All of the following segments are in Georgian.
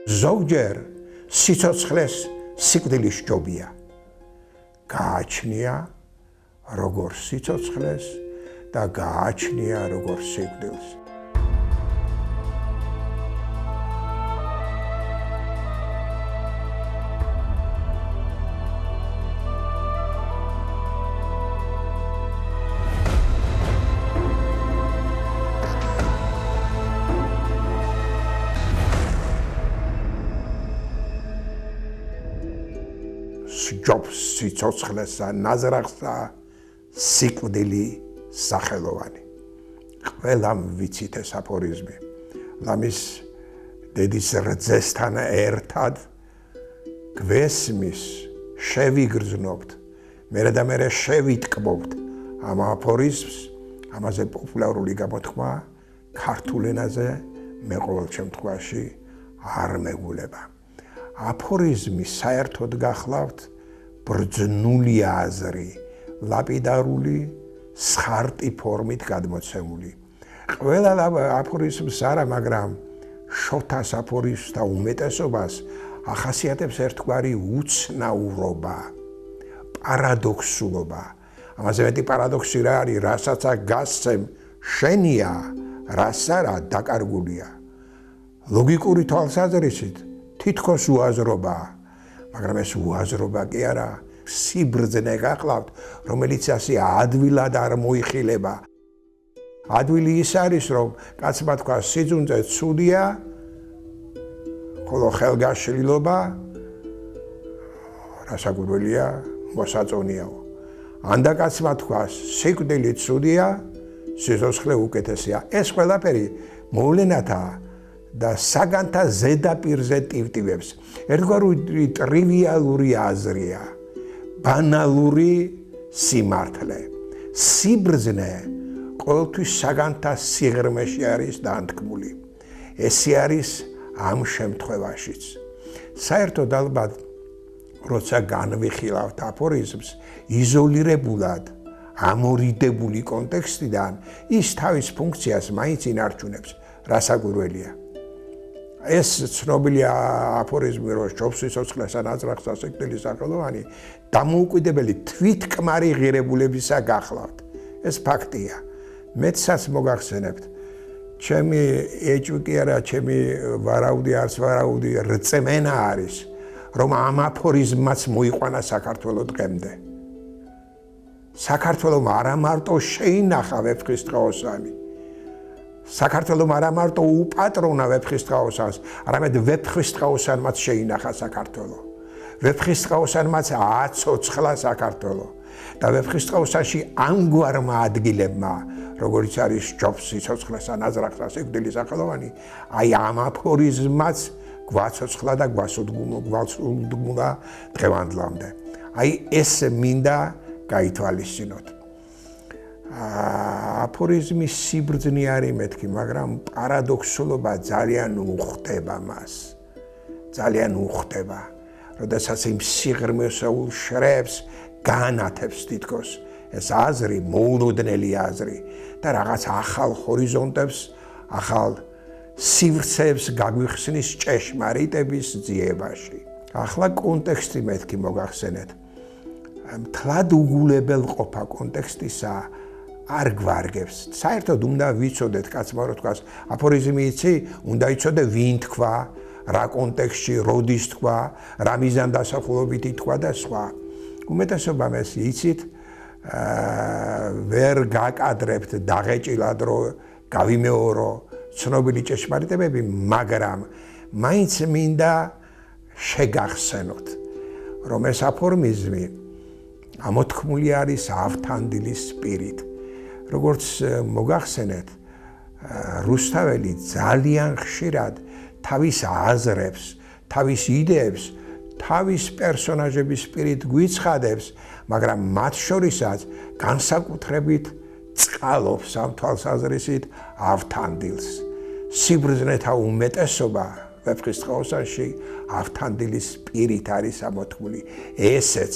ზოგჯერ სიცოცხლეს სიკვდილის ჯობია. გააჩნია როგორ სიცოცხლეს და გააჩნია როგორ სიკვდილს. ჯობს სიცოცხლესა, ნაზრახსა, სიკვდილი სახელოვანი. ყველამ ვიცით ეს აფორიზმი. ლამის დედის რძესთან ერთად გვესმის, შევიგრძნობთ, მერე და მერე შევიტკბობთ ამ აფორიზმს, ამაზე პოპულარული გამოთქმა ქართულ ენაზე მე ყოველ შემთხვევაში არ მეგულება. აფორიზმი საერთოდ გახლავთ ბრძნული აზრი, ლაპიდარული, სხარტი ფორმით გადმოცემული. ყველა აფორიზმს არა, მაგრამ შოთას აფორიზმს და უმეტესობას ახასიათებს ერთგვარი უცნაურობა, პარადოქსულობა. ამაზე მეტი პარადოქსი რა არის, რასაც გასცემ შენია, რაც არა დაკარგულია. ლოგიკური თვალსაზრისით თითქოს უაზრობაა, მაგრამ ეს უაზრობა კი არა, სიბრძნე გახლავთ, რომელიც ასე ადვილად არ მოიხილება. ადვილი ის არის, რომ კაცმა თქვა სიძუნწე ცუდია, ხოლო ხელგაშლილობა რასაკვირველია, მოსაწონიაო. ანდა კაცმა თქვა სიკვდილი ცუდია, სიცოცხლე უკეთესია. ეს ყველაფერი მოვლენათა და საგანთა ზედაპირზე ტივტივებს. ერთგვარი ტრივიალური აზრია, ბანალური სიმართლე. სიბრძნე ყოველთვის საგანთა სიღრმეში არის დაანთქმული. ესე არის ამ შემთხვევაშიც. საერთოდ ალბათ, როცა განვიხილავთ აფორიზმს, იზოლირებულად, ამორიდებული კონტექსტიდან, ის თავის ფუნქციას მაინც ინარჩუნებს, რასაკვირველია. ეს ცნობილი აფორიზმი, რომ ჯობს სიცოცხლესა, ნაზრახსა, სიკვდილის სახელოვანი, დამოუკიდებელი თვითკმარი ღირებულებისა გახლავთ. ეს ფაქტია. მეცაც მოგახსენებთ, ჩემი ეჭვი კი არა, ჩემი ვარაუდი, არც ვარაუდი, რწმენა არის, რომ ამ აფორიზმაც მოიყვანა საქართველოს დღემდე. საქართველოს არა მარტო შეინახა ვეფხისტყაოსანი. საქართველოს არა მარტო უპატრონა ვეფხისტყაოსანს, არამედ ვეფხისტყაოსანმაც შეინახა საქართველო. ვეფხისტყაოსანმაც აცოცხლა საქართველო. და ვეფხისტყაოსანში ამგვარმა ადგილებმა, როგორც არის ჯობს სიცოცხლესა, ნაზრახსა, სიკვდილის სახელოვანი, აი ამ აფორიზმაც გვაცოცხლა და გვასუდგმულა დღევანდლამდე. აი ეს მინდა გაითვალისწინოთ. აფორიზმის სიბრძნე არის მეთქი, მაგრამ პარადოქსულობა ძალიან უხდება მას. ძალიან უხდება. როდესაც იმ სიღრმისეულ შრეებს განათებს თითქოს ეს აზრი, მოულოდნელი აზრი და რაღაც ახალ ჰორიზონტებს, ახალ სივრცეებს გაგვიხსნის ჭეშმარიტების ძიებაში. ახლა კონტექსტი მეთქი მოგახსენეთ. მთლად უგულებელ ყოფა კონტექსტისა არ გვარგებს. საერთოდ უნდა ვიცოდეთ, კაცმა რო თქვას, აფორიზმი იცი, უნდა იცოდე ვინ თქვა, რა კონტექსტში, როდის თქვა, რა მიზან დასახულობით თქვა და სხვა. უმეტესობამ ეს იცით, ვერ გაკადრებთ დაღეჭილად, რომ გავიმეორო ცნობილი ჭეშმარიტებები, მაგრამ მაინც მინდა შეგახსენოთ, რომ ეს აფორიზმი ამოთქმული არის ავთანდილის პირით. როგორც მოგახსენეთ, რუსთაველი ძალიან ხშირად თავის აზრებს, თავის იდეებს, თავის პერსონაჟების პირით გვიცხადებს, მაგრამ მათ შორისაც განსაკუთრებით წყალობს ამ თვალსაზრისით ავთანდილს. სიბრძნეთა უმეტესობა ვეფხისტყაოსანში ავთანდილის პირით არის ამოთქმული. ესეც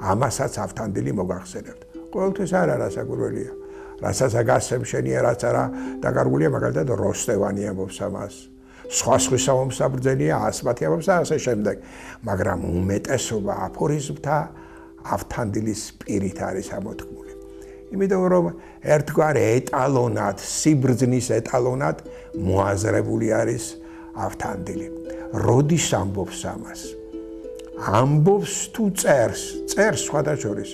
ამასაც ავთანდილი მოგახსენებთ. ყოველთვის არ არის საკურველია. რასაც აგასცემ შენია, რაც არა დაკარგულია, მაგალითად როსტევანი ამბობს ამას. სხვა მომსაბრძელია, ასმათიაბებს და ასე შემდეგ. მაგრამ უმეტესობა აფორიზმთა ავთანდილის პირით არის ამოთქმული. იმიტომ რომ ერთგვარ ეტალონად, სიბრძნის ეტალონად მოაზრებული არის ავთანდილი. როდის ამბობს ამას? ამბობს თუ წერს სხვადასხვა.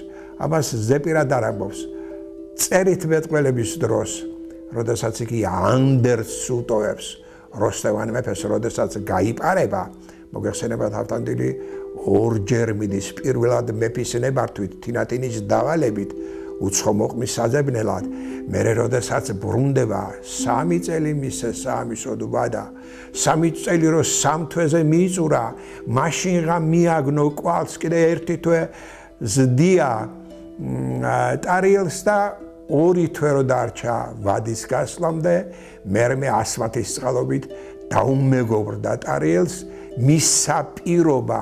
ამას ზეპირად არ ამბობს. წერით მეტყველების დროს, როდესაც იგი ანდერძს უტოვებს როსტევან მეფეს, როდესაც გაიპარება, მოგეხსენებათ ავთანდილი ორჯერ მიდის პირველად მეფის ნებართვით, თინათინის დავალებით, უცხო მოყმის საძებნელად, მერე როდესაც ბრუნდება 3 წელი მისცეს საამისოდობა და 3 წელი რო 3 თვეზე მიიწურა, მაშინღა მიაგნო კვალს კიდე 1 თვე ზდია ტარიელს და 2 თვე რო დარჩა ვადის გასვლამდე, მერმე ასმათის წყალობით დაუმეგობრდა ტარიელს, მისცა პირობა,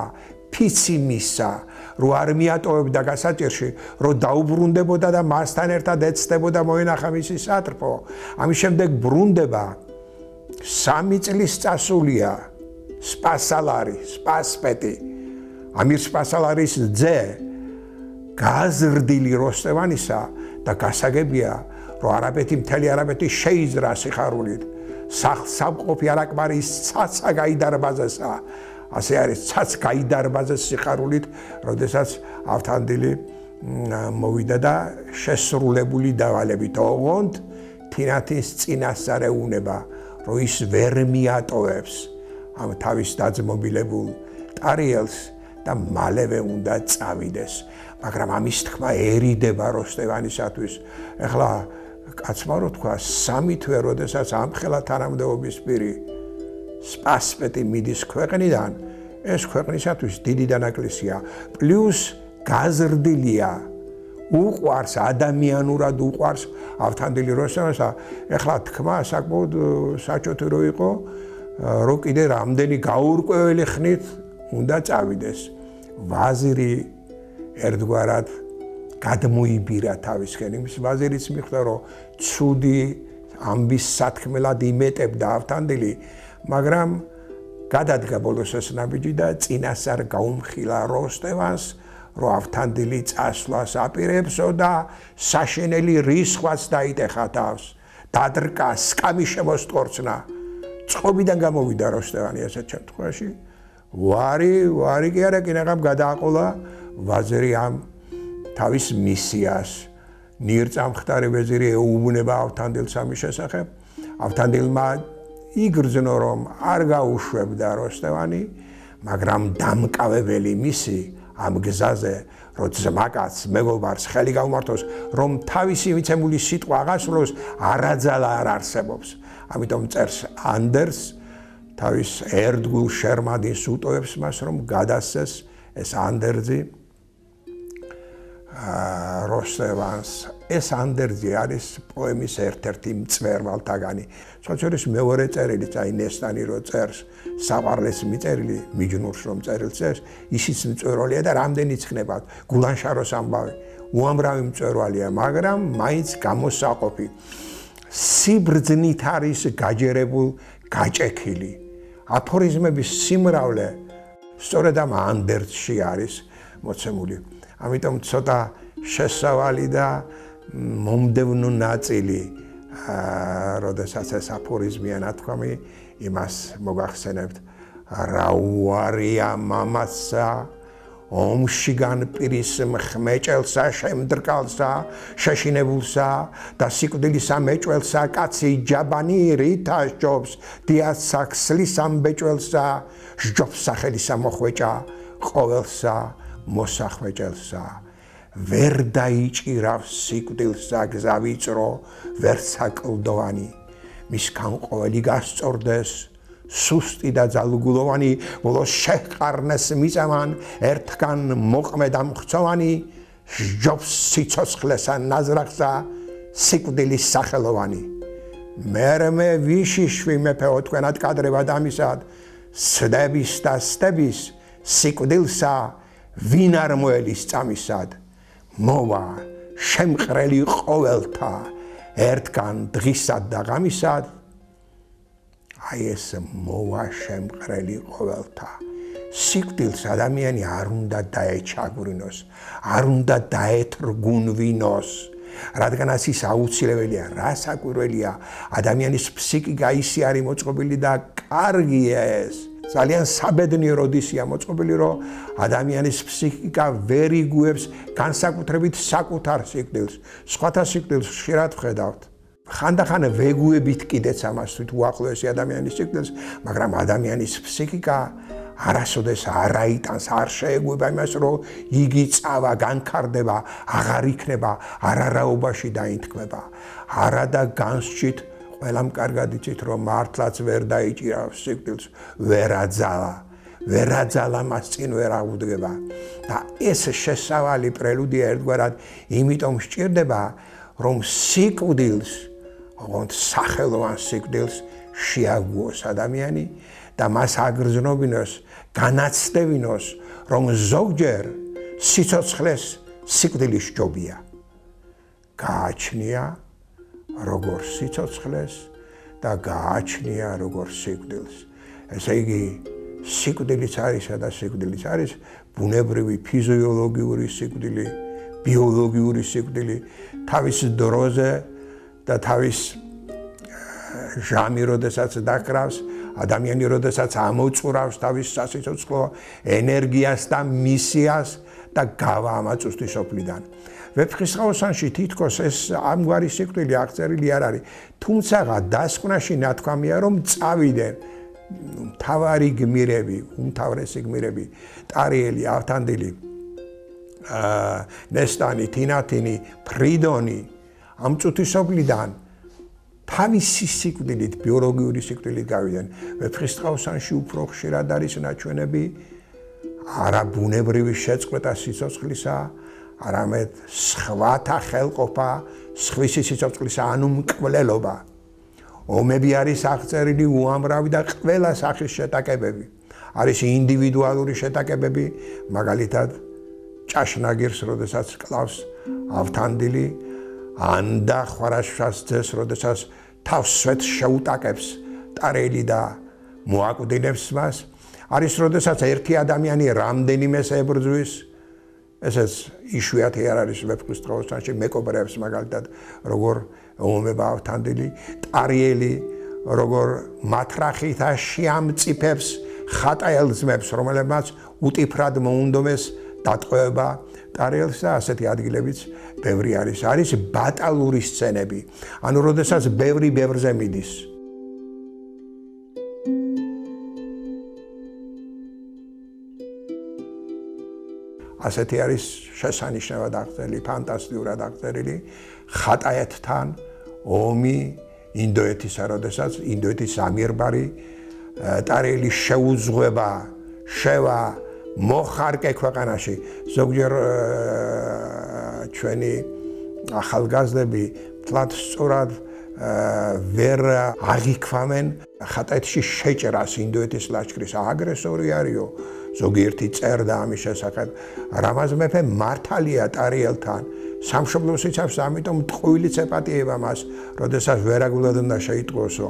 ფიცი მისცა, რო არ მიატოვებდა გასაჭირში, რო დაუბრუნდებოდა და მასთან ერთად ეცდებოდა მოენახა მისი სატრფო. ამის შემდეგ ბრუნდება 3 წლის წასულია სპასალარი, სპასპეტი, ამირ სპასალარის ძე გაზრდილი როსტევანისა და გასაგებია, რომ არაბეთი მთელი არაბეთი შეიზრა სიხარულით. სამყოფი არაკმარის ცაცა გაიდარბაზესა. ასე არის ცაც გაიდარბაზეს სიხარულით, როდესაც ავთანდილი მოვიდა და შესრულებული დავალებით ოღონდ თინათის წინასწარ ეუნება, რომ ის ვერ მიატოვებს ამ თავის დაძმობილებულ ტარიელს და მალევე უნდა წავიდეს. მაგრამ ამის თქმა ერიდება როსტევანისათვის. ეხლა კაცმა რო თქვა 3 თვე, როდესაც ამხელა თანამდებობის პირი სპასპეტი მიდის ქვეყნიდან, ეს ქვეყნისათვის დიდი დანაკლისია. პლუს გაზრდილია, უყვარს, ადამიანურად უყვარს ავთანდილი როსტევანს. ეხლა თქმა საკმაოდ საჭოთი რო იყო, რო კიდე რამდენი გაურკვეველი ხნით უნდა წავიდეს. ვაზირი ერთგვარად გადმოიბირა თავისკენ. იმის ვაზირიც მიხვდა, რომ ცუდი ამბის სათქმელად იმეტებდა ავთანდილი, მაგრამ გადადგა ბოლოს ეს ნაბიჯი და წინასწარ გაუმხილა როსტევანს, რომ ავთანდილი წასვლას აპირებსო და საშენელი რისხვაც დაიტეხა თავს. დადრკა, სკამი შემოსტყორცნა. წყობიდან გამოვიდა როსტევანი ასეთ შემთხვევაში. ვარი კი არა, კინაღამ გადააყოლა ვაზირი ამ თავის მისიას. ნირწამხდარი ვეზირი ეუბნება ავთანდილს ამის შესახებ. ავთანდილმა იგრძნო, რომ არ გაუშვებდა როსტევანი, მაგრამ დამკავებელი მისი ამ გზაზე, რომ ძმაკაც მეგობარს ხელი გაუმართოს, რომ თავისი მიცემული სიტყვა აღასრულოს, არაძალა არ არსებობს. ამიტომ წერს ანდერს თავის ერთგულ შერმადინს უტოვებს მას, რომ გადასცეს ეს ანდერძი როსტევანს. ეს ანდერძი არის პოემის ერთ-ერთი მწვერვალთაგანი. სხვაჩორის მეორე წერილიც, აი ნესტანი რო წერს, საყვარლეს მიწერილი, მიჯნურს რომ წერილს წერს, ისიც მწვერვალია და რამდენიც ხნებათ. გულანშაროს ამბავი, უამრავი მწვერვალია, მაგრამ მაინც გამოსაყოფი. სიბრძნით არის გაჯერებულ, გაჭექილი. აფორიზმების სიმრავლე სწორედ ამ ანდერძში არის მოცემული. ამიტომ ცოტა შესავალი და მომდევნო ნაწილი, როდესაც ეს აფორიზმია ნათქვამი, იმას მოგახსენებთ. რა უარია მამასა, ომშიგან პირის ხმეჭელსა, შემდრკალსა, შეშინებულსა და სიკვდილისა მეჭველსა, კაცი ჯაბანი რითა სჯობს, დიას საქსლის ამბეჭველსა, სჯობს სახელისა მოხვეჭა, ყოველსა მოსახვეჭელსა. ვერ დაიჭირავს სიკვდილსა გზა ვიწრო, ვერცა კლდოვანი, მისგან ყოველი გასწორდეს, სუსტი და ძალუგულოვანი, ბოლოს შეჰყარნეს მიწამან, ერთგან მოყმედ ამხცოვანი, სჯობს სიცოცხლესა ნაზრახსა, სიკვდილის სახელოვანი. მერმე ვიშიშვი მეფეო თქვენად კადრებად ამისად, სდების და სტების, სიკვდილსა, ვინ არ მოელის წამისად. მოვა შემყრელი ყოველთა, ერთგან დღისად და ღამისად, აი ეს მოვა შემყრელი ყოველთა. სიკვდილს ადამიანი არ უნდა დაეჩაგვრინოს, არ უნდა დაეთრგუნვინოს. რადგან ის აუცილებელია, რა საკვირველია, ადამიანის ფსიქიკა ისე არის მოწყობილი და კარგია ეს. ძალიან საბედნიო როდისია მოწყობილი, რომ ადამიანის ფსიქიკა ვერ იგუებს განსაკუთრებით საკუთარ სიკვდილს. სხვათა სიკვდილს ხშირად ვხედავთ. ხანდახან ვეგუებით კიდეც ამას თვით უახლოესი ადამიანის სიკვდილს, მაგრამ ადამიანის ფსიქიკა არასოდეს არ აიტანს, არ შეეგუება იმას, რომ იგი წავა, განქარდება, აღარ იქნება, არარაობაში დაინთქმება. არა და განსჭით, ყველამ კარგად იცით, რომ მართლაც ვერ დაიჭირავს სიკვდილს, ვერ აძალა მას წინ ვერ აუდგება. და ეს შესავალი პრელუდია ერთგვარად იმიტომ სჭირდება, რომ სიკვდილს, ოღონდ სახელოვან სიკვდილს შეაგუოს ადამიანი და მას აგრძნობინოს, განაცდებინოს, რომ ზოგჯერ სიცოცხლეს სიკვდილის ჯობია. გააჩნია როგორ სიცოცხლეს და გააჩნია როგორ სიკვდილს. ესე იგი, სიკვდილიც არისა და სიკვდილიც არის ბუნებრივი ფიზიოლოგიური სიკვდილი, ბიოლოგიური სიკვდილი, თავის დროზე და თავის ჟამი როდესაც დაკრავს, ადამიანი როდესაც ამოწურავს თავის სასიცოცხლო ენერგიას და მისიას და გავა ამაწუხვის სოფლიდან. ვეფხისტყაოსანში თითქოს ეს ამგვარი სიკვდილი აღწერილი არ არის, თუმცა დასკვნაში ნათქვამია, რომ წავიდნენ მთავარი გმირები, უმთავრესი გმირები, ტარიელი, ავთანდილი, ნესტანი, თინათინი, ფრიდონი ამ წუთისოფლიდან თავისი სიკვდილით, ბიოლოგიური სიკვდილით გავიდნენ. ვეფხისტყაოსანში უფრო ხშირად არის ნაჩვენები არა ბუნებრივი შეწყვეტა სიცოცხლისა, არამედ სხვათა ხელყოფა, სხვისი სიცოცხლისა, ანუ მკვლელობა. ომები არის აღწერილი უამრავი და ყველა სახის შეტაკებები. არის ინდივიდუალური შეტაკებები, მაგალითად ჭაშნაგირს, როდესაც კლავს ავთანდილი, ანდა ხვარაშას ძეს, როდესაც თავს სვეტს შეუტაკებს ტარიელი და მოაკვდინებს მას. არის როდესაც ერთი ადამიანი რამდენიმეს ებრძვის, ესეც იშვიათი არ არის ვეფხისტყაოსანში, მეკობრეებს მაგალითად როგორ ომება ავთანდილი, ტარიელი როგორ მათრახით შეამწიფებს ხატაელძმებს, რომელებმაც უტიფრად მოუნდომეს დატყვევება ტარიელს და ასეთი ადგილებიც ბევრი არის. არის ბატალური სცენები, ანუ როდესაც ბევრი ბევრზე მიდის. ასეთი არის შესანიშნავად აღწერილი, ფანტასტიკურად აღწერილი ხატაეთთან ომი ინდოეთისა, როდესაც ინდოეთის ამირბარი ტარიელის შეუძღვება, შევა მოხარკე ქვეყანაში. ზოგჯერ ჩვენი ახალგაზრდები თლად სწორად ვერ აღიქვამენ ხატაეთში შეჭრას ინდოეთის ლაშქრის აგრესორი არისო. ზოგიერთი წერდა ამის შესახებ. რამაზ მეფე მართალია ტარიელთან, სამშობლოს იცავს, ამიტომ ტყუილიც ეპატიება მას, როდესაც ვერაგულად უნდა შეიტყვოსო.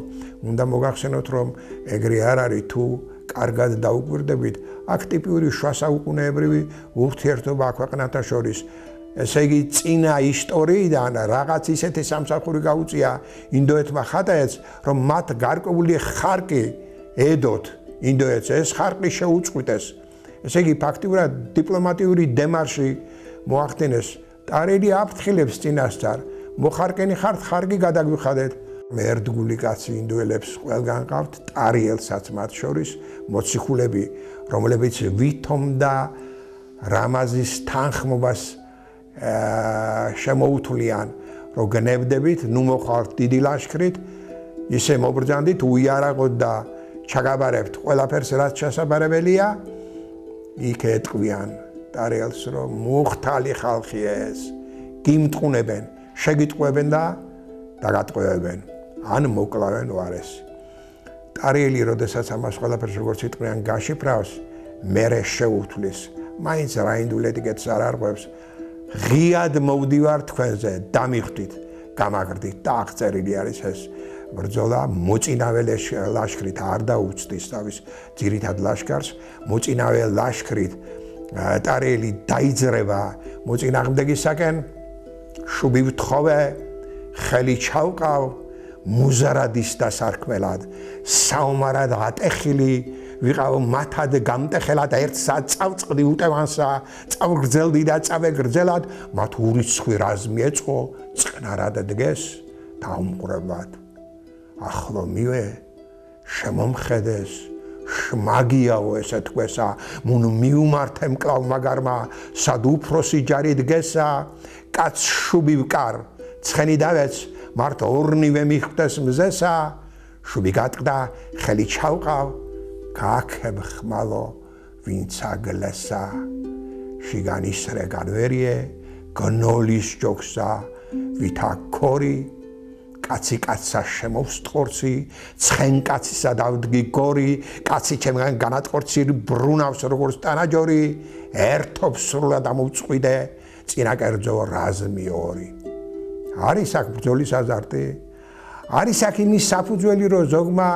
უნდა მოგახსენოთ, რომ ეგრე არ არის, თუ კარგად დაუკვირდებით, აქ ტიპიური შუა საუკუნეებრივი ურთიერთობა ქვეყნათა შორის. ესე იგი, წინა ისტორიიდან რაღაც ისეთი სამსახური გაუწია ინდოეთმა ხატაეთს, რომ მათ გარკვეული ხარკი ედოთ ინდოეთს, ეს ხარკი შეუწყვიტეს. ესე იგი, ფაქტიურად დიპლომატიური დემარში მოახდინეს. ტარიელი აფრთხილებს წინასწარ, მოხარკენი ხართ, ხარკი გადაგვიხადეთ. მერდგული კაცი ინდოელებს ყველგან ყავთ, ტარიელსაც მათ შორის მოციქულები, რომლებიც ვითომდა რამაზის თანხმობას შემოუთვლიან, რომ გნებდებით, ნუ მოხართ დიდი ლაშქრით, ისე მობრძანდით, უიარაღოთ და ჩაგაბარებთ ყველაფერს, რაც შესაბარებელია, იქ ეტყვიან ტარიელს, რომ მუხთალი ხალხია ეს, გიმტყუნებენ, შეგიტყვევენ და დაგატყვევებენ, ან მოკლავენ უარეს. ტარიელი, როდესაც ამას ყველაფერს როგორც იტყვიან გაშიფრავს, მერე შეუთვლის, მაინც რაინდულ ეტიკეტს არ არღვევს, ღიად მოვდივარ თქვენზე, დამიხვდით, გამაგრდით და აღწერილი არის ეს ბრძოლა მოწინავე ლაშქრით არ დაუწდის თავის ძირითად ლაშქარს, მოწინავე ლაშქრით ტარიელი დაიძრება მოწინააღმდეგისაკენ, შუბი ვთხოვე, ხელი ჩავყავ, მუზარადის დასარქმელად, საომარად ატეხილი ვიყავ მათად გამტეხელად ერთ საათ წავწყდი უტევანსა, წავგრძელდი და წავეგრძელად, მათ ურიცხვი რაზმი ეწყო, წყნარად დგეს დაუმყვრებლად. ახლო მივე, შემომხედეს, შმაგიაო ესე თქვესა, მუნ მიუმართე მკლავ მაგარმა, სად უფროსი ჯარი დგესა, კაც შუბი ვკარ, ცხენი დავეც, მართ ორნივე მიხვდეს მზესა, შუბი გატყდა, ხელი ჩავყავ, გააქებ ხმალო, ვინც აგლესა, შიგანისრე განვერიე, გნოლის ჯოგსა, ვითა ქორი, კაცი კაცსა შემოვსტყორცი, ცხენ კაცისა დავდგი გორი, კაცი ჩემგან განატყორცი ბრუნავს როგორც ტანაჯორი, ერთობს სრულად ამოვწყვიდე, წინა კერძო რაზმი ორი. არის აქ ბრძოლის აზარტი? არის აქ იმის საფუძველი, რომ ზოგმა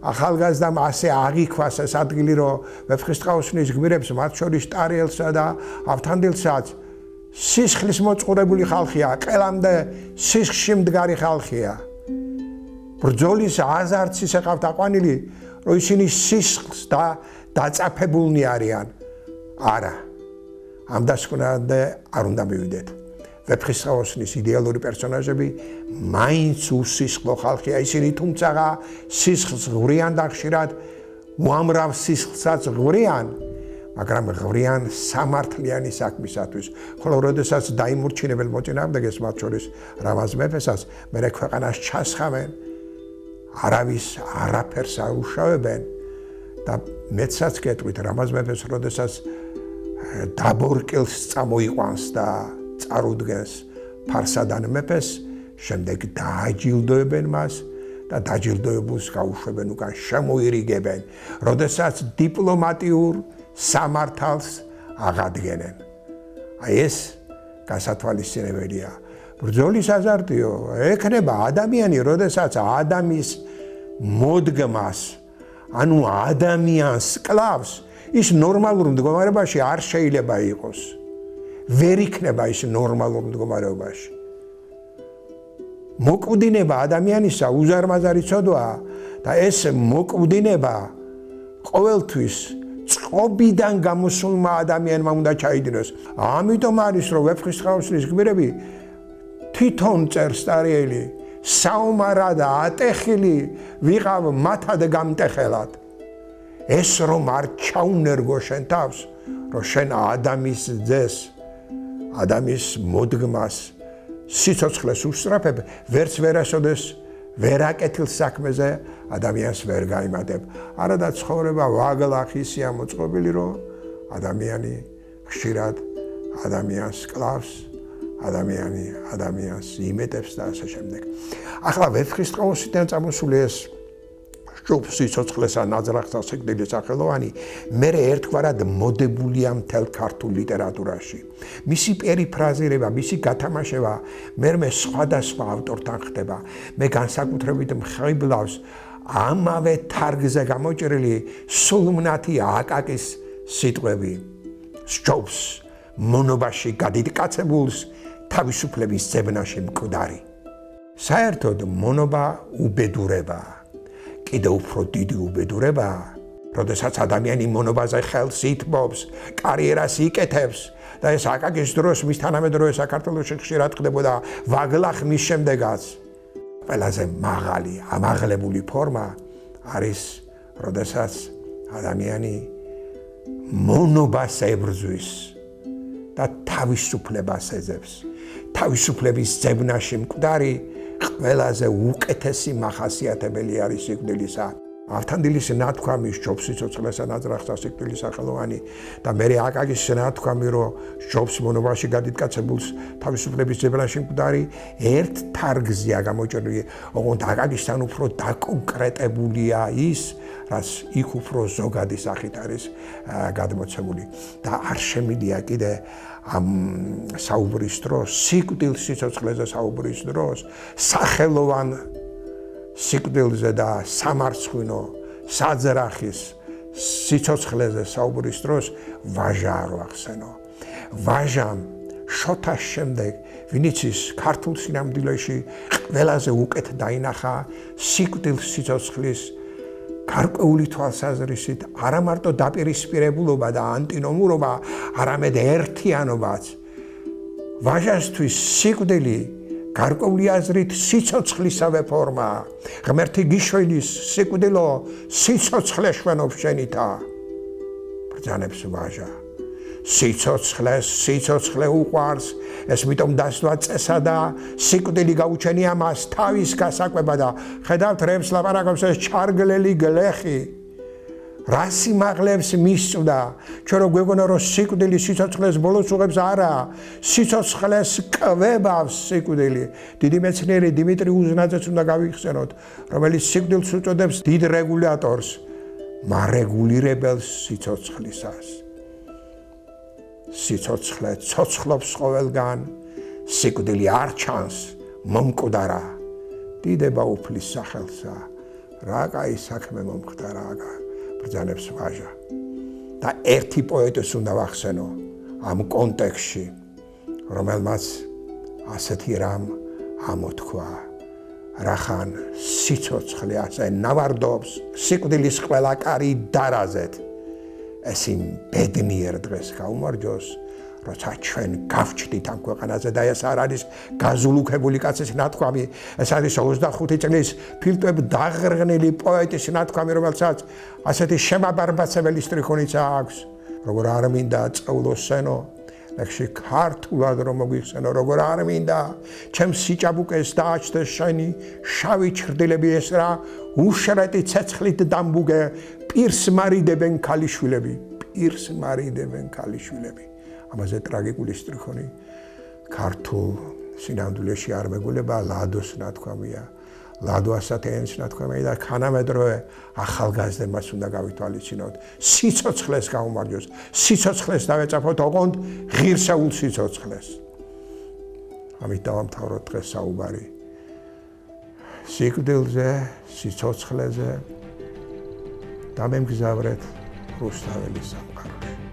ახალგაზრდამ ასე აღიქვას ეს ადგილი, რომ ვეფხისტყაოსნის გმირებს, მათ შორის ტარიელსა და ავთანდილსაც სისხლის მოწყურებული ხალხია, ყელამდე სისხლში მდგარი ხალხია. ბრძოლის აზარტს ისე ყავთ აყვანილი, რომ ისინი სისხლს დაწაფებულნი არიან. არა, ამ დასკვნამდე არ უნდა მივიდეთ. ვეფხისტყაოსნის იდეალური პერსონაჟები მაინც უსისხლო ხალხია, ისინი თუმცაღა სისხლს ღვრიან და ხშირად უამრავ სისხლსაც ღვრიან, მაგრამ ღვრიან სამართლიანი საქმისათვის. ხოლო როდესაც დაიმორჩინებელ მოწინააღმდეგეს, მათ შორის რამაზ მეფესაც, მერე ქვეყანას ჩასხამენ, არავის არაფერს არ უშავებენ და მეცაც გეტყვით, რამაზ მეფეს როდესაც დაბორკილს წამოიყვანს და წარუდგენს ფარსადან მეფეს, შემდეგ დააჯილდოებენ მას და დაჯილდოებულს გაუშვებენ უკან, შემოირიგებენ, როდესაც დიპლომატიურ სამართალს აღადგენენ. აი ეს გასათვალისწინებელია. ბრძოლის აზარტიო, ექნება ადამიანი, როდესაც ადამიანის მოდგმას, ანუ ადამიანს კლავს, ის ნორმალურ მდგომარეობაში არ შეიძლება იყოს. ვერ იქნება ის ნორმალურ მდგომარეობაში. მოკვდინება ადამიანისა უზარმაზარი ცოდვაა და ეს მოკვდინება ყოველთვის წყობიდან გამოსულმა ადამიანმა უნდა ჩაიდინოს. ამიტომ არის, რომ ვეფხისტყაოსნის გმირები თვითონ წერს ტარიელი, საომარად ატეხილი ვიყავ მათად გამტეხელად. ეს რომ არ ჩაუნერგო შენ თავს, რომ შენ ადამიანის ძეს, ადამიანის მოდგმას, სიცოცხლეს უსწრაფებ, ვერც ვერასოდეს ვერ აკეთილ საქმეზე ადამიანს ვერ გაიმატებ. არადა ცხოვრება ვაგლახისია მოწყობილი, რომ ადამიანი ხშირად ადამიანს კლავს, ადამიანი ადამიანს იმეტებს და ასე შემდეგ. ახლა ვეფხისტყაოსიდან წამოსული ეს სიცოცხლესა, ნაძრახსა, სიკვდილის სახელოვანი, მერე ერთგვარად მოდებულია მთელ ქართულ ლიტერატურაში. მისი პერიფრაზირება, მისი გათამაშება მერმე სხვადასხვა ავტორთან ხდება. მე განსაკუთრებით მხიბლავს ამავე თარგზე გამოჭრილი სულმნათი აკაკის სიტყვები. სჯობს მონობაში გადიდკაცებულს თავისუფლების ძებნაში მკვდარი. საერთოდ მონობა უბედურებაა. კიდევ უფრო დიდი უბედურებაა, როდესაც ადამიანი მონობაზე ხელს ითმობს, კარიერას იკეთებს და ეს აკაკის დროს მის თანამედროვე საქართველოში ხშირად ხდებოდა ვაგლახმის შემდეგაც. ყველაზე მაღალი, ამაღლებული ფორმა არის, როდესაც ადამიანი მონობას ებრძვის და თავისუფლებას ეძებს. თავისუფლების ძებნაში მკვდარი ყველაზე უკეთესი მახასიათებელი არის სიკვდილისა. ავთანდილის ნათქვამი სჯობს სიცოცხლესა, ნაძრახსა, სიკვდილის სახელოვანი და მერე აკაკის ნათქვამი, რომ სჯობს მონობაში გადიდკაცებულს თავისუფლების ძებნაში მკვდარი, ერთ თარგზეა გამოჭრილი, ოღონდ აკაკისთან უფრო დაკონკრეტებულია ის, რაც იქ უფრო ზოგადი სახით არის გადმოცემული და არ შემიძლია კიდე ამ საუბრის დროს, სიკვდილ სიცოცხლეზე საუბრის დროს, სახელოვან სიკვდილზე და სამარცხვინო საძრახის სიცოცხლეზე საუბრის დროს ვაჟა არ ვახსენო. ვაჟამ შოთას შემდეგ, ვინც ის ქართულ სინამდვილეში ყველაზე უკეთ დაინახა სიკვდილ სიცოცხლის გარკვეული თვალსაზრისით არა მარტო დაპირისპირებულობა და ანტინომურობა, არამედ ერთიანობაც. ვაჟასთვის სიკვდილი გარკვეული აზრით სიცოცხლისავე ფორმაა. ღმერთი გიშველის სიკვდილო სიცოცხლე შვენობს შენითა. ბრძანებს ვაჟა. სიცოცხლე უყვარს, ეს მიტომ დასვა წესა და სიკვდილი გაუჩენია მას თავის გასაკვება და ხედავთ რემს ლაპარაკობს ეს ჩარგლელი გლეხი. რა სიმაღლებს მისწვდა, ჩვენ რო გვეგონა რომ სიკვდილი სიცოცხლეს ბოლოს უღებს არა, სიცოცხლეს კვებავს სიკვდილი. დიდი მეცნიერი დიმიტრი უზნაძეც უნდა გავიხსენოთ, რომელიც სიკვდილს უწოდებს დიდ რეგულატორს, მარეგულირებელს სიცოცხლისას. სიცოცხლე ცოცხლობს ყოველგან, სიკვდილი არ ჩანს, მომკვდარა, დიდება უფლის სახელსა, რა კაი საქმე მომხდარა აგა. ბრძანებს ვაჟა. და ერთი პოეტს უნდა ვახსენო ამ კონტექსში, რომელმაც ასეთი რამ ამოთქვა. რახან სიცოცხლე ასე ნავარდობს სიკვდილის ყველა კარი დარაზეთ. ეს იმ ბედნიერ დღეს გაუმარჯოს, როცა ჩვენ გავჩნდით ამ ქვეყანაზე და ეს არ არის გაზულუქებული კაცის ნათქვამი, ეს არის 25 წლის ფილტვებ დაღრღნილი პოეტის ნათქვამი, რომელსაც ასეთი შემაბარბაცებელი სტრიქონიცა აქვს. როგორ არ მინდა წავლოსენო, ლექსი ქართულად რომ მოგვიხსენო, როგორ არ მინდა ჩემს სიჭაბუკეს დააჩდეს შენი შავი ჩრდილები ეს რა უშრეტი ცეცხლით დამბუგე პირს მარიდებენ ქალიშვილები. ამაზე ტრაგიკული სტრიქონი ქართულ სინამდვილეში არ მეგულება ლადოს ნათქვამია. ლადო ასათენის ნათქვამია და თანამედროვე ახალგაზრდებას უნდა გავითვალისწინოთ. სიცოცხლეს გაუმარჯოს, სიცოცხლეს დავეწაფოთ ოღონდ ღირსეულ სიცოცხლეს. ამით დავამთავროთ დღეს საუბარი სიკვდილზე, სიცოცხლეზე და მემგზავრეთ რუსთაველის სამყაროში.